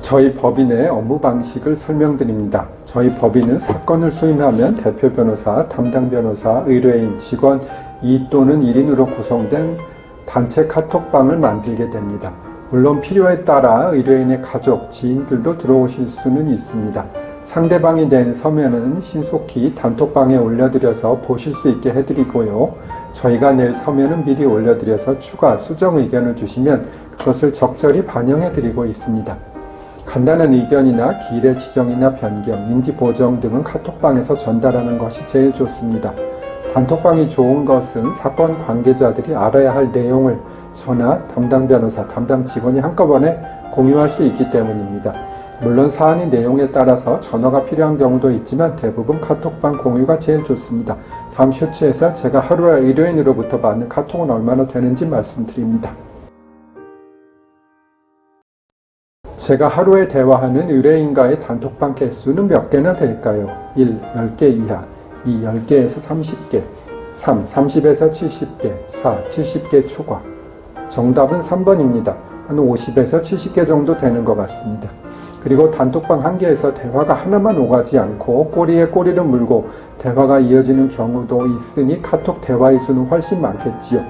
저희 법인의 업무 방식을 설명드립니다. 저희 법인은 사건을 수임하면 대표 변호사, 담당 변호사, 의뢰인, 직원 2 또는 1인으로 구성된 단체 카톡방을 만들게 됩니다. 물론 필요에 따라 의뢰인의 가족, 지인들도 들어오실 수는 있습니다. 상대방이 낸 서면은 신속히 단톡방에 올려드려서 보실 수 있게 해드리고요. 저희가 낼 서면은 미리 올려드려서 추가, 수정 의견을 주시면 그것을 적절히 반영해드리고 있습니다. 간단한 의견이나 기일의 지정이나 변경, 인지 보정 등은 카톡방에서 전달하는 것이 제일 좋습니다. 단톡방이 좋은 것은 사건 관계자들이 알아야 할 내용을 저나 담당 변호사, 담당 직원이 한꺼번에 공유할 수 있기 때문입니다. 물론 사안의 내용에 따라서 전화가 필요한 경우도 있지만 대부분 카톡방 공유가 제일 좋습니다. 다음 쇼츠에서 제가 하루에 의뢰인으로부터 받는 카톡은 얼마나 되는지 말씀드립니다. 제가 하루에 대화하는 의뢰인과의 단톡방 개수는 몇 개나 될까요? 1. 10개 이하, 2. 10개에서 30개, 3. 30에서 70개, 4. 70개 초과. 정답은 3번입니다. 한 50에서 70개 정도 되는 것 같습니다. 그리고 단톡방 한 개에서 대화가 하나만 오가지 않고 꼬리에 꼬리를 물고 대화가 이어지는 경우도 있으니 카톡 대화의 수는 훨씬 많겠지요.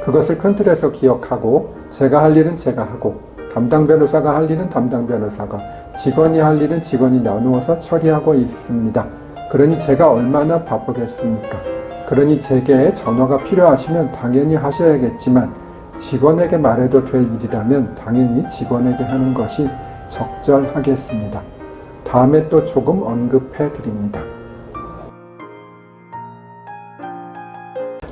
그것을 큰 틀에서 기억하고 제가 할 일은 제가 하고 담당 변호사가 할 일은 담당 변호사가, 직원이 할 일은 직원이 나누어서 처리하고 있습니다. 그러니 제가 얼마나 바쁘겠습니까? 그러니 제게 전화가 필요하시면 당연히 하셔야겠지만 직원에게 말해도 될 일이라면 당연히 직원에게 하는 것이 적절하겠습니다. 다음에 또 조금 언급해 드립니다.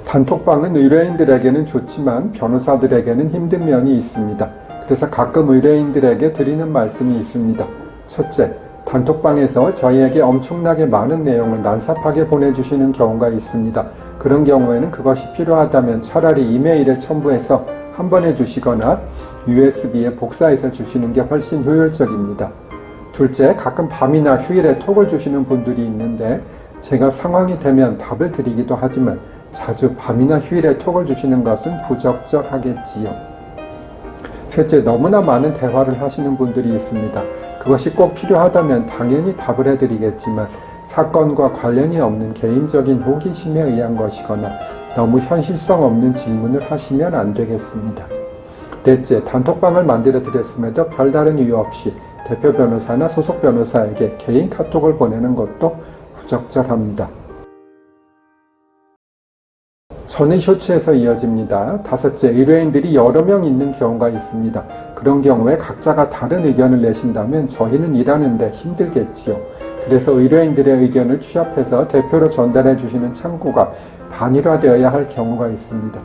단톡방은 의뢰인들에게는 좋지만 변호사들에게는 힘든 면이 있습니다. 그래서 가끔 의뢰인들에게 드리는 말씀이 있습니다. 첫째, 단톡방에서 저희에게 엄청나게 많은 내용을 난삽하게 보내주시는 경우가 있습니다. 그런 경우에는 그것이 필요하다면 차라리 이메일에 첨부해서 한 번에 주시거나 USB에 복사해서 주시는 게 훨씬 효율적입니다. 둘째, 가끔 밤이나 휴일에 톡을 주시는 분들이 있는데 제가 상황이 되면 답을 드리기도 하지만 자주 밤이나 휴일에 톡을 주시는 것은 부적절하겠지요. 셋째, 너무나 많은 대화를 하시는 분들이 있습니다. 그것이 꼭 필요하다면 당연히 답을 해드리겠지만 사건과 관련이 없는 개인적인 호기심에 의한 것이거나 너무 현실성 없는 질문을 하시면 안 되겠습니다. 넷째, 단톡방을 만들어 드렸음에도 별다른 이유 없이 대표 변호사나 소속 변호사에게 개인 카톡을 보내는 것도 부적절합니다. 저는 쇼츠에서 이어집니다. 다섯째, 의뢰인들이 여러 명 있는 경우가 있습니다. 그런 경우에 각자가 다른 의견을 내신다면 저희는 일하는데 힘들겠지요. 그래서 의뢰인들의 의견을 취합해서 대표로 전달해 주시는 창구가 단일화되어야 할 경우가 있습니다.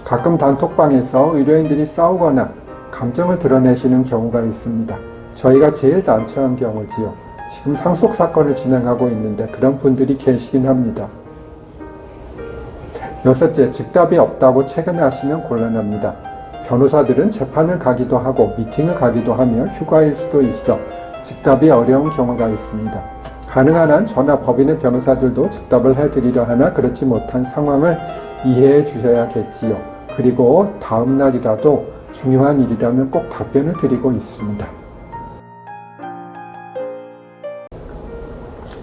가끔 단톡방에서 의뢰인들이 싸우거나 감정을 드러내시는 경우가 있습니다. 저희가 제일 난처한 경우지요. 지금 상속 사건을 진행하고 있는데 그런 분들이 계시긴 합니다. 여섯째, 즉답이 없다고 체근하시면 곤란합니다. 변호사들은 재판을 가기도 하고 미팅을 가기도 하며 휴가일 수도 있어 즉답이 어려운 경우가 있습니다. 가능한 한 저나 법인의 변호사들도 즉답을 해드리려 하나 그렇지 못한 상황을 이해해 주셔야겠지요. 그리고 다음 날이라도 중요한 일이라면 꼭 답변을 드리고 있습니다.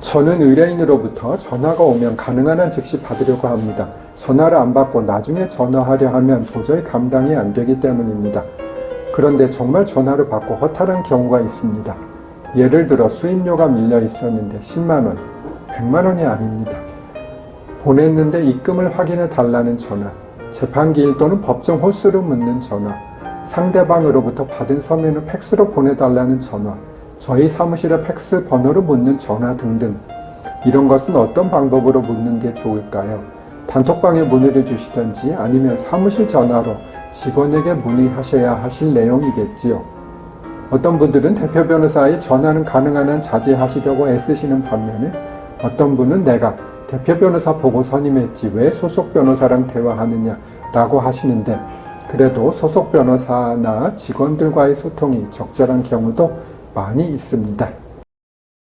저는 의뢰인으로부터 전화가 오면 가능한 한 즉시 받으려고 합니다. 전화를 안 받고 나중에 전화하려 하면 도저히 감당이 안 되기 때문입니다. 그런데 정말 전화를 받고 허탈한 경우가 있습니다. 예를 들어 수임료가 밀려 있었는데 10만원, 100만원이 아닙니다. 보냈는데 입금을 확인해 달라는 전화, 재판기일 또는 법정 호수를 묻는 전화, 상대방으로부터 받은 서면을 팩스로 보내달라는 전화, 저희 사무실의 팩스 번호를 묻는 전화 등등. 이런 것은 어떤 방법으로 묻는 게 좋을까요? 단톡방에 문의를 주시든지 아니면 사무실 전화로 직원에게 문의하셔야 하실 내용이겠지요. 어떤 분들은 대표 변호사의 전화는 가능한 한 자제하시려고 애쓰시는 반면에 어떤 분은 내가 대표 변호사 보고 선임했지 왜 소속 변호사랑 대화하느냐 라고 하시는데 그래도 소속 변호사나 직원들과의 소통이 적절한 경우도 많이 있습니다.